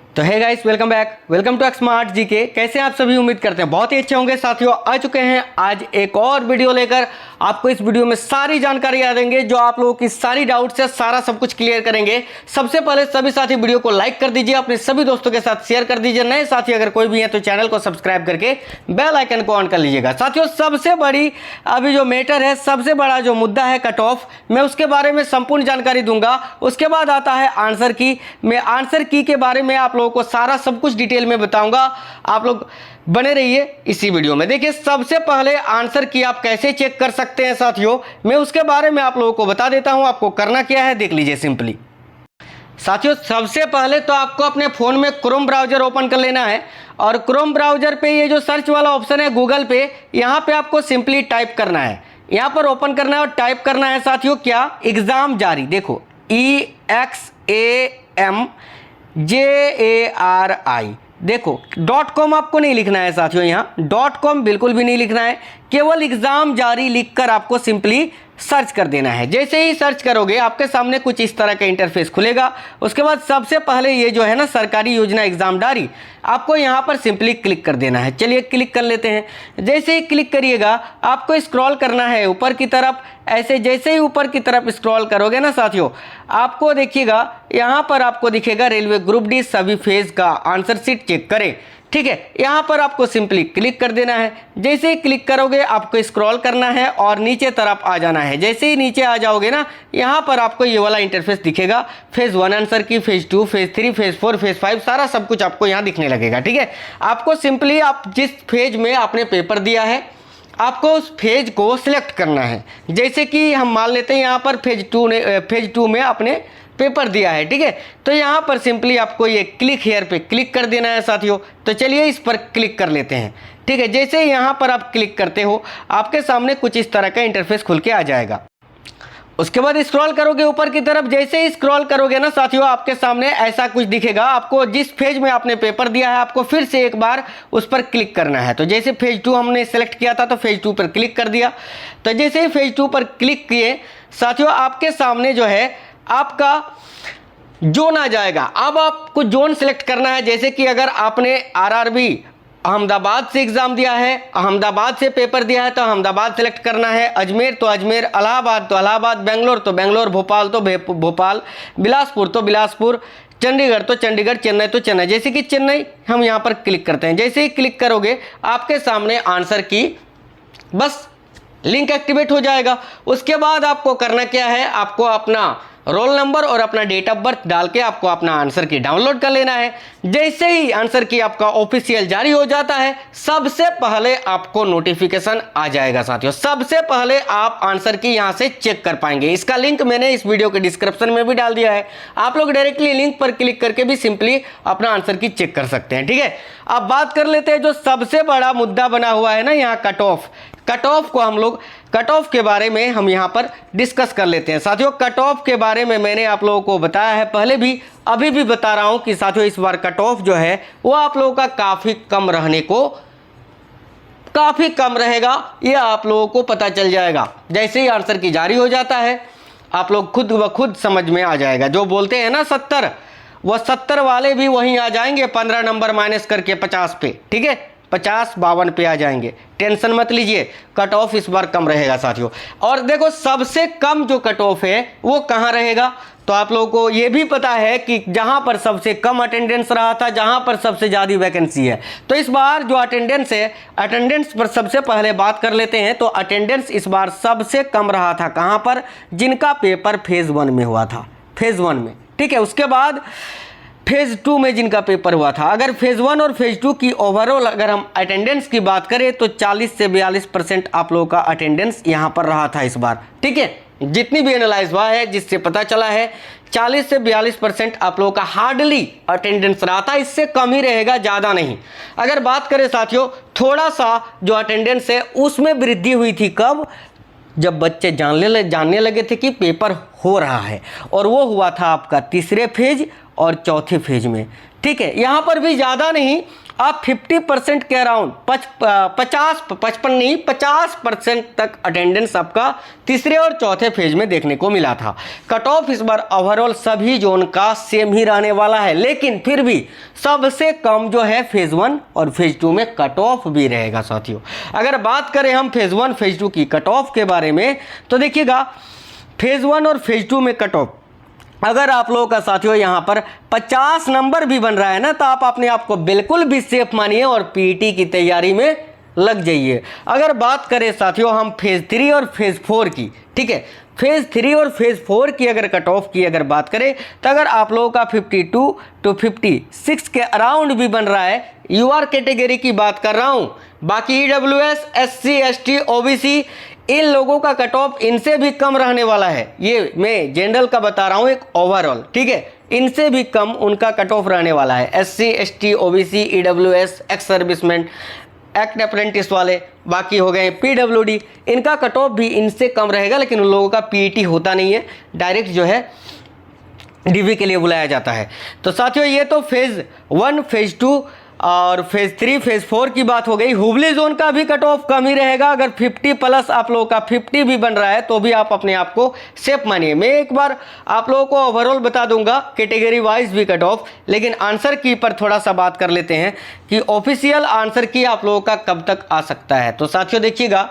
तो है guys, welcome back, welcome to smart GK. कैसे हैं आप सभी? उम्मीद करते हैं बहुत ही अच्छे होंगे। साथियों, आ चुके हैं आज एक और वीडियो लेकर। आपको इस वीडियो में सारी जानकारी आ देंगे जो आप लोगों की सारी डाउट्स है, सारा सब कुछ क्लियर करेंगे। सबसे पहले सभी साथी वीडियो को लाइक कर दीजिए, अपने सभी दोस्तों के साथ शेयर कर दीजिए। नए साथी अगर कोई भी है तो चैनल को सब्सक्राइब करके बेल आइकन को ऑन कर लीजिएगा। साथियों, सबसे बड़ी अभी जो मैटर है, सबसे बड़ा जो मुद्दा है कट ऑफ, मैं उसके बारे में संपूर्ण जानकारी दूंगा। उसके बाद आता है आंसर की। मैं आंसर की के बारे में आप लोगों को सारा सब कुछ डिटेल में बताऊंगा। आप लोग बने रहिए इसी वीडियो में। देखिए, सबसे पहले आंसर की आप कैसे चेक कर सकते हैं साथियों, मैं उसके बारे में आप लोगों को बता देता हूं। आपको करना क्या है देख लीजिए सिंपली। साथियों, सबसे पहले तो आपको अपने फ़ोन में क्रोम ब्राउज़र ओपन कर लेना है और क्रोम ब्राउज़र पे ये जो सर्च वाला ऑप्शन है गूगल पे, यहाँ पे आपको सिंपली टाइप करना है। यहाँ पर ओपन करना है और टाइप करना है साथियों क्या, एग्ज़ाम जारी। देखो, EXAMJARI। देखो, .com आपको नहीं लिखना है साथियों, यहाँ .com बिल्कुल भी नहीं लिखना है, केवल एग्ज़ाम जारी लिखकर आपको सिंपली सर्च कर देना है। जैसे ही सर्च करोगे आपके सामने कुछ इस तरह का इंटरफेस खुलेगा। उसके बाद सबसे पहले ये जो है ना सरकारी योजना एग्ज़ाम जारी, आपको यहाँ पर सिंपली क्लिक कर देना है। चलिए क्लिक कर लेते हैं। जैसे ही क्लिक करिएगा आपको स्क्रॉल करना है ऊपर की तरफ। ऐसे जैसे ही ऊपर की तरफ स्क्रॉल करोगे ना साथियों, आपको देखिएगा यहाँ पर आपको दिखेगा रेलवे ग्रुप डी सभी फेज का आंसर शीट चेक करें। ठीक है, यहाँ पर आपको सिंपली क्लिक कर देना है। जैसे ही क्लिक करोगे आपको स्क्रॉल करना है और नीचे तरफ आ जाना है। जैसे ही नीचे आ जाओगे ना, यहाँ पर आपको ये वाला इंटरफेस दिखेगा। फेज़ 1 आंसर की, फेज़ 2, फेज़ 3, फेज़ 4, फेज़ 5 सारा सब कुछ आपको यहाँ दिखने लगेगा। ठीक है, आपको सिंपली आप जिस फेज में आपने पेपर दिया है आपको उस फेज को सिलेक्ट करना है। जैसे कि हम मान लेते हैं यहाँ पर फेज़ 2 में आपने पेपर दिया है। ठीक है, तो यहाँ पर सिंपली आपको ये क्लिक हेयर पे क्लिक कर देना है साथियों। तो चलिए इस पर क्लिक कर लेते हैं। ठीक है, जैसे यहाँ पर आप क्लिक करते हो आपके सामने कुछ इस तरह का इंटरफेस खुल के आ जाएगा। उसके बाद स्क्रॉल करोगे ऊपर की तरफ। जैसे ही स्क्रॉल करोगे ना साथियों, आपके सामने ऐसा कुछ दिखेगा। आपको जिस फेज में आपने पेपर दिया है आपको फिर से एक बार उस पर क्लिक करना है। तो जैसे फेज 2 हमने सेलेक्ट किया था तो फेज 2 पर क्लिक कर दिया। तो जैसे ही फेज 2 पर क्लिक किए साथियों, आपके सामने जो है आपका जोन आ जाएगा। अब आपको जोन सेलेक्ट करना है। जैसे कि अगर आपने RRB अहमदाबाद से एग्ज़ाम दिया है, अहमदाबाद से पेपर दिया है तो अहमदाबाद सेलेक्ट करना है। अजमेर तो अजमेर, इलाहाबाद तो इलाहाबाद, बेंगलोर तो बेंगलोर, भोपाल तो भोपाल, बिलासपुर तो बिलासपुर, चंडीगढ़ तो चंडीगढ़, चेन्नई तो चेन्नई। जैसे कि चेन्नई हम यहाँ पर क्लिक करते हैं। जैसे ही क्लिक करोगे आपके सामने आंसर की बस लिंक एक्टिवेट हो जाएगा। उसके बाद आपको करना क्या है, आपको अपना रोल नंबर और अपना डेट ऑफ बर्थ डाल के आपको अपना आंसर की डाउनलोड कर लेना है। जैसे ही आंसर की आपका ऑफिशियल जारी हो जाता है, सबसे पहले आपको नोटिफिकेशन आ जाएगा साथियों। सबसे पहले आप आंसर की यहां से चेक कर पाएंगे। इसका लिंक मैंने इस वीडियो के डिस्क्रिप्शन में भी डाल दिया है। आप लोग डायरेक्टली लिंक पर क्लिक करके भी सिंपली अपना आंसर की चेक कर सकते हैं। ठीक है, अब बात कर लेते हैं जो सबसे बड़ा मुद्दा बना हुआ है ना यहाँ कट ऑफ। कट ऑफ को हम लोग कट ऑफ के बारे में हम यहाँ पर डिस्कस कर लेते हैं साथियों। कट ऑफ के बारे में मैंने आप लोगों को बताया है पहले भी, अभी भी बता रहा हूँ कि साथियों इस बार कट ऑफ जो है वो आप लोगों का काफ़ी कम रहेगा। ये आप लोगों को पता चल जाएगा। जैसे ही आंसर की जारी हो जाता है आप लोग खुद ब खुद समझ में आ जाएगा। जो बोलते हैं ना 70, वह 70 वाले भी वहीं आ जाएंगे 15 नंबर माइनस करके 50 पे। ठीक है, 50-52 पे आ जाएंगे। टेंशन मत लीजिए, कट ऑफ इस बार कम रहेगा साथियों। और देखो, सबसे कम जो कट ऑफ है वो कहाँ रहेगा, तो आप लोगों को ये भी पता है कि जहाँ पर सबसे कम अटेंडेंस रहा था, जहाँ पर सबसे ज़्यादा वैकेंसी है। तो इस बार जो अटेंडेंस है, अटेंडेंस पर सबसे पहले बात कर लेते हैं। तो अटेंडेंस इस बार सबसे कम रहा था कहाँ पर, जिनका पेपर फेज़ 1 में हुआ था, फेज़ 1 में। ठीक है, उसके बाद फेज़ 2 में जिनका पेपर हुआ था। अगर फेज़ 1 और फेज़ 2 की ओवरऑल अगर हम अटेंडेंस की बात करें तो 40 से 42% आप लोगों का अटेंडेंस यहाँ पर रहा था इस बार। ठीक है, जितनी भी एनालाइज हुआ है, जिससे पता चला है 40 से 42% आप लोगों का हार्डली अटेंडेंस रहा था। इससे कम ही रहेगा, ज़्यादा नहीं। अगर बात करें साथियों, थोड़ा सा जो अटेंडेंस है उसमें वृद्धि हुई थी। कब? जब बच्चे जानने लगे थे कि पेपर हो रहा है, और वो हुआ था आपका तीसरे फेज और चौथे फेज में। ठीक है, यहाँ पर भी ज़्यादा नहीं, आप 50% के अराउंड 50% तक अटेंडेंस आपका तीसरे और चौथे फेज में देखने को मिला था। कट ऑफ इस बार ओवरऑल सभी जोन का सेम ही रहने वाला है, लेकिन फिर भी सबसे कम जो है फेज 1 और फेज 2 में कट ऑफ भी रहेगा साथियों। अगर बात करें हम फेज 1 फेज 2 की कट ऑफ के बारे में, तो देखिएगा फेज 1 और फेज 2 में कट ऑफ अगर आप लोगों का साथियों यहाँ पर 50 नंबर भी बन रहा है ना, तो आप अपने आप को बिल्कुल भी सेफ मानिए और पीईटी की तैयारी में लग जाइए। अगर बात करें साथियों हम फेज 3 और फेज 4 की, ठीक है, फेज 3 और फेज 4 की अगर कट ऑफ की अगर बात करें, तो अगर आप लोगों का 52 to 56 के अराउंड भी बन रहा है, यूआर कैटेगरी की बात कर रहा हूँ, बाकी ईडब्ल्यूएस, एससी, एसटी, ओबीसी इन लोगों का कट ऑफ इनसे भी कम रहने वाला है। ये मैं जनरल का बता रहा हूँ एक ओवरऑल, ठीक है, इनसे भी कम उनका कट ऑफ रहने वाला है। SC, ST, OBC, EWS, ex serviceman, act apprentice वाले, बाकी हो गए पीडब्ल्यूडी, इनका कट ऑफ भी इनसे कम रहेगा, लेकिन उन लोगों का पीईटी होता नहीं है, डायरेक्ट जो है डीवी के लिए बुलाया जाता है। तो साथियों ये तो फेज 1 फेज 2 और फेज 3 फेज 4 की बात हो गई। हुबली जोन का भी कट ऑफ कम ही रहेगा। अगर 50 प्लस आप लोगों का 50 भी बन रहा है तो भी आप अपने आप को सेफ मानिए। मैं एक बार आप लोगों को ओवरऑल बता दूंगा कैटेगरी वाइज भी कट ऑफ, लेकिन आंसर की पर थोड़ा सा बात कर लेते हैं कि ऑफिशियल आंसर की आप लोगों का कब तक आ सकता है। तो साथियों देखिएगा,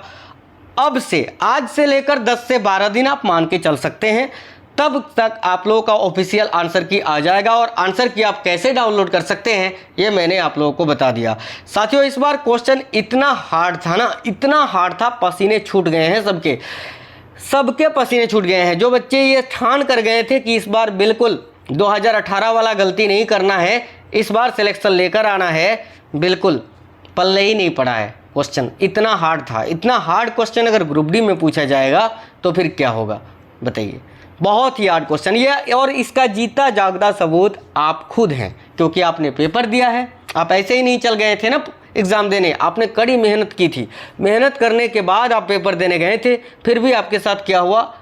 अब से आज से लेकर 10 से 12 दिन आप मान के चल सकते हैं, तब तक आप लोगों का ऑफिशियल आंसर की आ जाएगा। और आंसर की आप कैसे डाउनलोड कर सकते हैं ये मैंने आप लोगों को बता दिया। साथियों इस बार क्वेश्चन इतना हार्ड था ना, इतना हार्ड था, पसीने छूट गए हैं सबके पसीने छूट गए हैं। जो बच्चे ये ठान कर गए थे कि इस बार बिल्कुल 2018 वाला गलती नहीं करना है, इस बार सिलेक्शन लेकर आना है, बिल्कुल पल्ले ही नहीं पड़ा है। क्वेश्चन इतना हार्ड था। इतना हार्ड क्वेश्चन अगर ग्रुप डी में पूछा जाएगा तो फिर क्या होगा बताइए। बहुत ही हार्ड क्वेश्चन ये, और इसका जीता जागता सबूत आप खुद हैं, क्योंकि आपने पेपर दिया है। आप ऐसे ही नहीं चल गए थे ना एग्ज़ाम देने, आपने कड़ी मेहनत की थी। मेहनत करने के बाद आप पेपर देने गए थे, फिर भी आपके साथ क्या हुआ,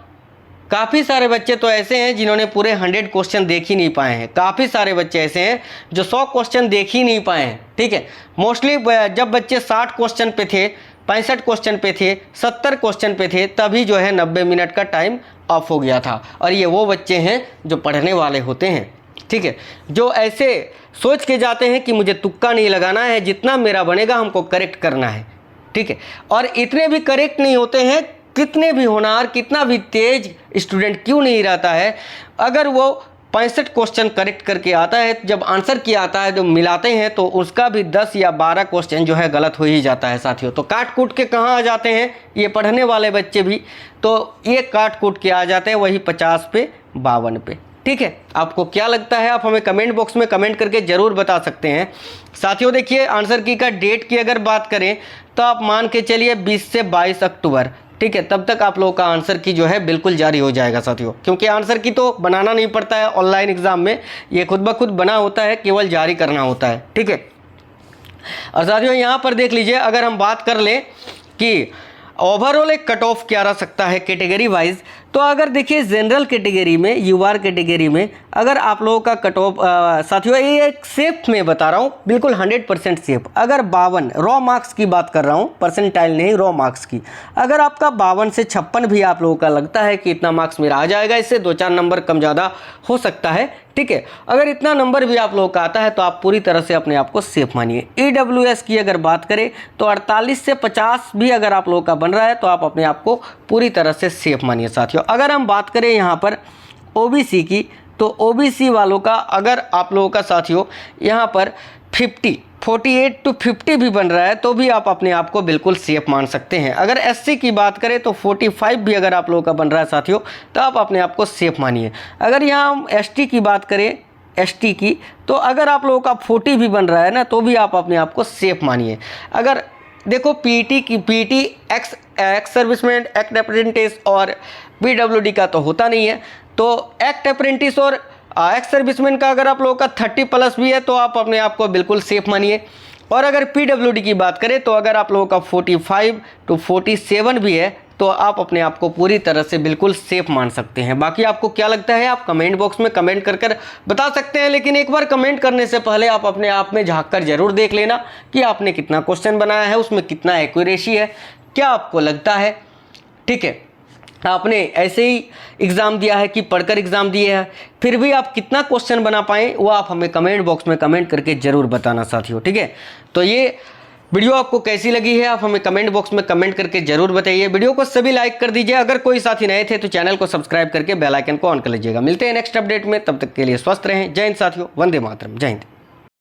काफ़ी सारे बच्चे तो ऐसे हैं जिन्होंने पूरे 100 क्वेश्चन देख ही नहीं पाए हैं। काफ़ी सारे बच्चे ऐसे हैं जो 100 क्वेश्चन देख ही नहीं पाए हैं, ठीक है। मोस्टली जब बच्चे 60 क्वेश्चन पे थे, 65 क्वेश्चन पे थे, 70 क्वेश्चन पे थे, तभी जो है 90 मिनट का टाइम ऑफ हो गया था। और ये वो बच्चे हैं जो पढ़ने वाले होते हैं, ठीक है, जो ऐसे सोच के जाते हैं कि मुझे तुक्का नहीं लगाना है, जितना मेरा बनेगा हमको करेक्ट करना है, ठीक है। और इतने भी करेक्ट नहीं होते हैं, कितने भी होनहार, कितना भी तेज स्टूडेंट क्यों नहीं रहता है, अगर वो 65 क्वेश्चन करेक्ट करके आता है, जब आंसर किया आता है, जो मिलाते हैं तो उसका भी 10 या 12 क्वेश्चन जो है गलत हो ही जाता है साथियों। तो काट कूट के कहाँ आ जाते हैं ये पढ़ने वाले बच्चे भी, तो ये काट कूट के आ जाते हैं वही 50 पे 52 पे, ठीक है। आपको क्या लगता है आप हमें कमेंट बॉक्स में कमेंट करके ज़रूर बता सकते हैं साथियों। देखिए आंसर की का डेट की अगर बात करें तो आप मान के चलिए 20 से 22 अक्टूबर, ठीक है, तब तक आप लोगों का आंसर की जो है बिल्कुल जारी हो जाएगा साथियों। क्योंकि आंसर की तो बनाना नहीं पड़ता है ऑनलाइन एग्जाम में, ये खुद ब खुद बना होता है, केवल जारी करना होता है, ठीक है। और साथियों यहाँ पर देख लीजिए, अगर हम बात कर लें कि ओवरऑल एक कट ऑफ क्या रह सकता है कैटेगरी वाइज, तो अगर देखिए जनरल कैटेगरी में, यूआर कैटेगरी में अगर आप लोगों का कट ऑफ साथियों ये एक सेफ में बता रहा हूँ, बिल्कुल 100% सेफ, अगर 52 रॉ मार्क्स की बात कर रहा हूँ, परसेंटाइल नहीं, रॉ मार्क्स की, अगर आपका 52 से 56 भी आप लोगों का लगता है कि इतना मार्क्स मेरा आ जाएगा, इससे 2-4 नंबर कम ज़्यादा हो सकता है, ठीक है, अगर इतना नंबर भी आप लोगों का आता है तो आप पूरी तरह से अपने आप को सेफ मानिए। ईडब्ल्यूएस की अगर बात करें तो 48 से 50 भी अगर आप लोगों का बन रहा है तो आप अपने आप को पूरी तरह से सेफ मानिए साथियों। अगर हम बात करें यहाँ पर ओबीसी की, तो ओबीसी वालों का अगर आप लोगों का साथियों यहाँ पर 48 to 50 भी बन रहा है तो भी आप अपने आप को बिल्कुल सेफ मान सकते हैं। अगर एससी की बात करें तो 45 भी अगर आप लोगों का बन रहा है साथियों तो आप अपने आप को सेफ मानिए। अगर यहाँ हम एसटी की बात करें, एसटी की, तो अगर आप लोगों का 40 भी बन रहा है ना तो भी आप अपने आप को सेफ मानिए। अगर देखो पीटी की, PT ex serviceman, act apprentice और पीडब्ल्यूडी का तो होता नहीं है, तो एक्ट अप्रेंटिस और एक्स सर्विसमैन का अगर आप लोगों का 30 प्लस भी है तो आप अपने आप को बिल्कुल सेफ मानिए। और अगर पीडब्ल्यूडी की बात करें तो अगर आप लोगों का 45 to 47 भी है तो आप अपने आप को पूरी तरह से बिल्कुल सेफ मान सकते हैं। बाकी आपको क्या लगता है आप कमेंट बॉक्स में कमेंट कर बता सकते हैं, लेकिन एक बार कमेंट करने से पहले आप अपने आप में झांक कर जरूर देख लेना कि आपने कितना क्वेश्चन बनाया है, उसमें कितना एक्यूरेसी है, क्या आपको लगता है। ठीक है, आपने ऐसे ही एग्ज़ाम दिया है कि पढ़कर एग्ज़ाम दिए हैं, फिर भी आप कितना क्वेश्चन बना पाएँ वो आप हमें कमेंट बॉक्स में कमेंट करके ज़रूर बताना साथियों। ठीक है, तो ये वीडियो आपको कैसी लगी है आप हमें कमेंट बॉक्स में कमेंट करके जरूर बताइए। वीडियो को सभी लाइक कर दीजिए, अगर कोई साथी नए थे तो चैनल को सब्सक्राइब करके बेल आइकन को ऑन कर लीजिएगा। मिलते हैं नेक्स्ट अपडेट में, तब तक के लिए स्वस्थ रहें। जय हिंद साथियों, वंदे मातरम, जय हिंद।